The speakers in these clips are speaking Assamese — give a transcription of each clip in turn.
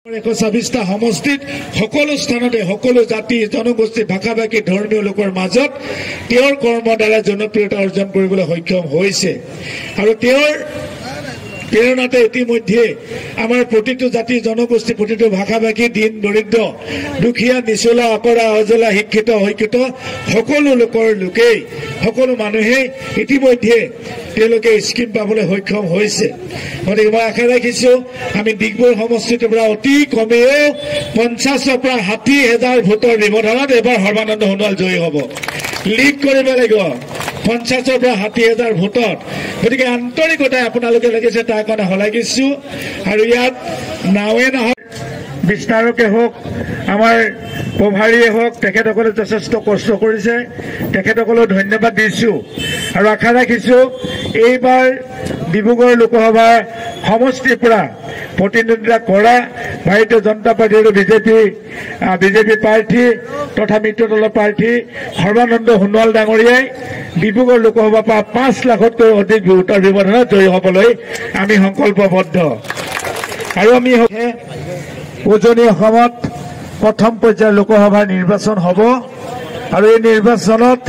126টা সমষ্টিত সকলো স্থানতে সকলো জাতি জনগোষ্ঠী ভাষা ভাষী ধৰ্মীয় লোকৰ মাজত তেওঁৰ কৰ্মৰ দ্বাৰা জনপ্ৰিয়তা অৰ্জন কৰিবলৈ সক্ষম হৈছে আৰু তেওঁৰ প্ৰেৰণাতে ইতিমধ্যে আমাৰ প্ৰতিটো জাতি জনগোষ্ঠী প্ৰতিটো ভাষা ভাষী দিন দৰিদ্ৰ দুখীয়া নিচলা অকৰা অজলা শিক্ষিত অশিক্ষিত সকলো লোকেই সকলো মানুহে ইতিমধ্যে তেওঁলোকে স্কিম পাবলৈ সক্ষম হৈছে গতিকে মই আশা ৰাখিছো আমি ডিগবৈ সমষ্টিৰ পৰা অতি কমেও 50ৰ পৰা 60,000 ভোটৰ ব্যৱধানত এবাৰ সৰ্বানন্দ সোণোৱাল জয়ী হ'ব লিড কৰিব লাগিব 50ৰ পৰা 60,000 ভোটত গতিকে আন্তৰিকতাই আপোনালোকে লাগিছে তাৰ কাৰণে হলাগিছো আৰু ইয়াত নাৱে নহয় বিস্তাৰকে হওক আমাৰ প্ৰভাৰীয়ে হওক তেখেতসকলে যথেষ্ট কষ্ট কৰিছে তেখেতসকলক ধন্যবাদ দিছো আৰু আশা ৰাখিছো এইবাৰ ডিব্ৰুগড় লোকসভা সমষ্টিৰ পৰা প্ৰতিনিধিত্ব কৰা ভাৰতীয় জনতা পাৰ্টি আৰু বিজেপি প্ৰাৰ্থী তথা মিত্ৰ দলৰ প্ৰাৰ্থী সৰ্বানন্দ সোণোৱাল ডাঙৰীয়াই ডিব্ৰুগড় লোকসভাৰ পৰা 5 লাখতকৈ অধিক ভোটৰ ব্যৱধানত জয়ী হ'বলৈ আমি সংকল্পবদ্ধ আৰু আমি উজনি অসমত প্ৰথম পৰ্যায়ৰ লোকসভাৰ নিৰ্বাচন হ'ব আৰু এই নিৰ্বাচনত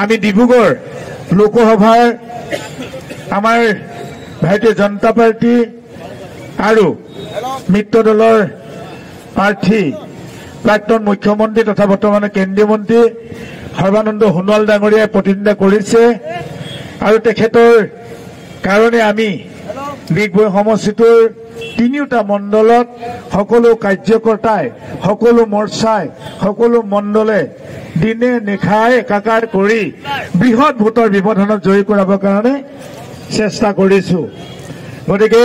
আমি ডিব্ৰুগড় লোকসভাৰ আমাৰ ভাৰতীয় জনতা পাৰ্টি আৰু মিত্ৰ দলৰ প্ৰাৰ্থী প্ৰাক্তন মুখ্যমন্ত্ৰী তথা বৰ্তমানৰ কেন্দ্ৰীয় মন্ত্ৰী সৰ্বানন্দ সোণোৱাল ডাঙৰীয়াই প্ৰতিনিধিত্ব কৰিছে আৰু তেখেতৰ কাৰণে আমি ডিগবৈ সমষ্টিটোৰ তিনিওটা মণ্ডলত সকলো কাৰ্যকৰ্তাই সকলো মৰ্চাই সকলো মণ্ডলে দিনে নিশাই একাকাৰ কৰি বৃহৎ ভোটৰ ব্যৱধানত জয়ী কৰাবৰ কাৰণে চেষ্টা কৰিছো গতিকে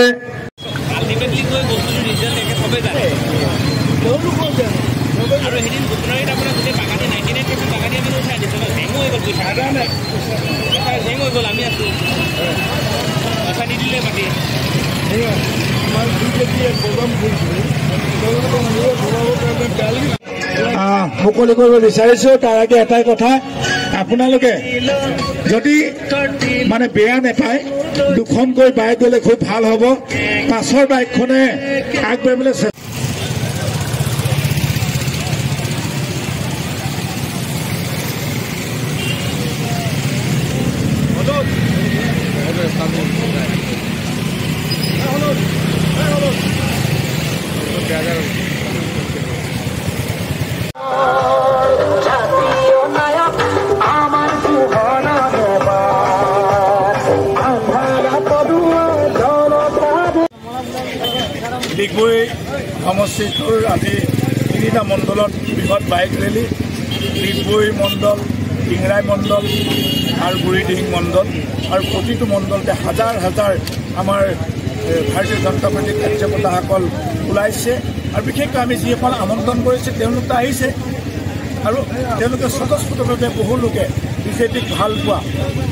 মুকলি কৰিব বিচাৰিছো তাৰ আগে এটাই কথা আপোনালোকে যদি মানে বেয়া নাপায় দুখনকৈ বাইক গ'লে খুব ভাল হ'ব পাছৰ বাইকখনে আগবাঢ়িবলৈ ডিগবৈ সমষ্টিটোৰ আজি তিনিটা মণ্ডলত বৃহৎ বাইক ৰেলী ডিগবৈ মণ্ডল ডিংৰাই মণ্ডল আৰু বুঢ়ীদিহিং মণ্ডল আৰু প্ৰতিটো মণ্ডলতে হাজাৰ হাজাৰ আমাৰ ভাৰতীয় জনতা পাৰ্টীৰ কাৰ্যকৰ্তাসকল ওলাইছে আৰু বিশেষকৈ আমি যিসকল আমন্ত্ৰণ কৰিছে তেওঁলোকে আহিছে আৰু তেওঁলোকে স্বতঃস্ফূৰ্তভাৱে বহু লোকে বিজেপিক ভাল পোৱা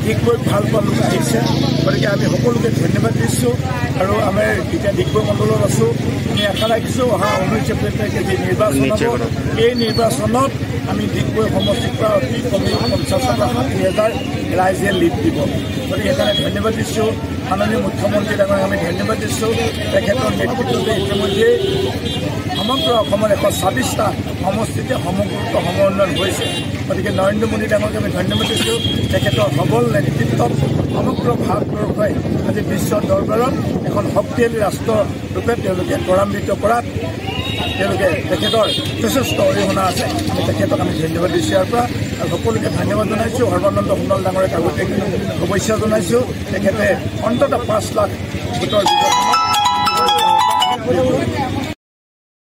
ডিগবৈক ভাল পোৱা লোক আহিছে গতিকে আমি সকলোকে ধন্যবাদ দিছোঁ আৰু আমি এতিয়া ডিগবৈ মণ্ডলত আছোঁ আমি আশা ৰাখিছোঁ অহা 19 এপ্ৰিল তাৰিখে যি নিৰ্বাচন হ'ব এই নিৰ্বাচনত আমি ডিগবৈ সমষ্টিৰ পৰা অতি কমেও 50ৰ পৰা 60,000 ৰাইজে লিড দিব গতিকে সেইকাৰণে ধন্যবাদ দিছোঁ মাননীয় মুখ্যমন্ত্ৰী ডাঙৰীয়াক আমি ধন্যবাদ দিছোঁ তেখেতৰ নেতৃত্বতে ইতিমধ্যে সমগ্ৰ অসমৰ 126টা সমষ্টিতে সমগ্ৰ সমন্বয় হৈছে গতিকে নৰেন্দ্ৰ মোদী ডাঙৰীয়াক আমি ধন্যবাদ দিছোঁ তেখেতৰ সবল নেতৃত্বত সমগ্ৰ ভাৰতবৰ্ষই আজি বিশ্ব দৰবাৰত এখন শক্তিশালী ৰাষ্ট্ৰৰূপে তেওঁলোকে ত্বৰান্বিত কৰাত তেওঁলোকে তেখেতৰ যথেষ্ট অৰিহণা আছে আমি তেখেতক আমি ধন্যবাদ দিছোঁ ইয়াৰ পৰা আৰু সকলোকে ধন্যবাদ জনাইছোঁ সৰ্বানন্দ সোণোৱাল ডাঙৰীয়াক আগতীয়াকৈ শুভেচ্ছা জনাইছোঁ তেখেতে অন্ততঃ 5 লাখ ভোটৰ বিপক্ষত